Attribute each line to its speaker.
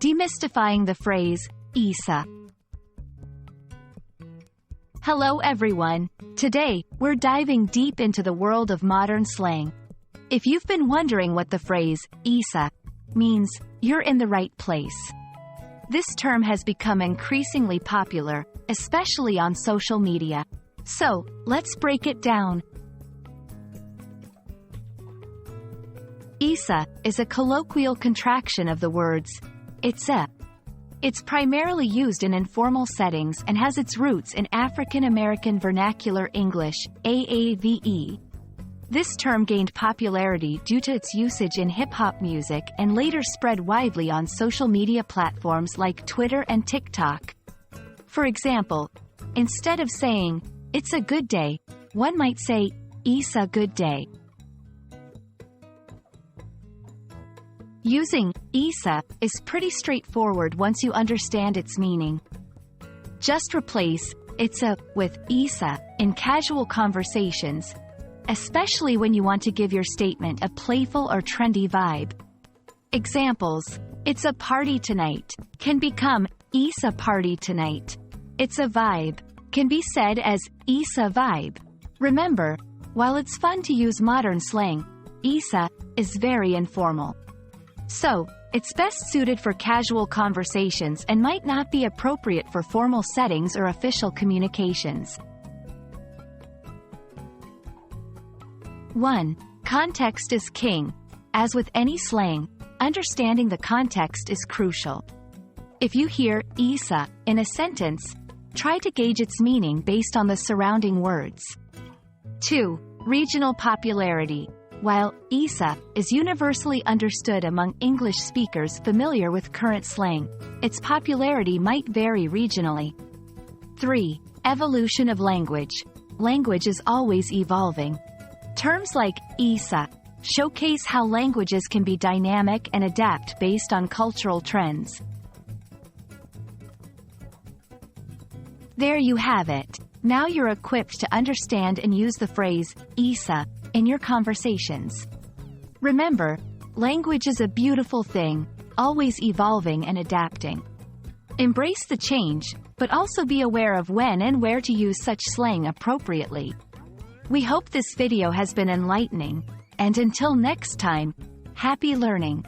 Speaker 1: Demystifying the phrase, Issa. Hello everyone. Today, we're diving deep into the world of modern slang. If you've been wondering what the phrase, Issa, means, you're in the right place. This term has become increasingly popular, especially on social media. So, let's break it down. Issa is a colloquial contraction of the words, Issa. It's primarily used in informal settings and has its roots in African American Vernacular English, AAVE. This term gained popularity due to its usage in hip-hop music and later spread widely on social media platforms like Twitter and TikTok. For example, instead of saying, "It's a good day," one might say, "Issa good day." Using Issa is pretty straightforward once you understand its meaning. Just replace Issa with Issa in casual conversations, especially when you want to give your statement a playful or trendy vibe. Examples: "It's a party tonight" can become Issa party tonight. "It's a vibe" can be said as Issa vibe. Remember, while it's fun to use modern slang, Issa is very informal. So, it's best suited for casual conversations and might not be appropriate for formal settings or official communications. 1. Context is king. As with any slang, understanding the context is crucial. If you hear Issa in a sentence, try to gauge its meaning based on the surrounding words. 2. Regional popularity. While Issa is universally understood among English speakers familiar with current slang, its popularity might vary regionally. 3. Evolution of language. Language is always evolving. Terms like Issa showcase how languages can be dynamic and adapt based on cultural trends. There you have it. Now you're equipped to understand and use the phrase, Issa, in your conversations. Remember, language is a beautiful thing, always evolving and adapting. Embrace the change, but also be aware of when and where to use such slang appropriately. We hope this video has been enlightening, and until next time, happy learning!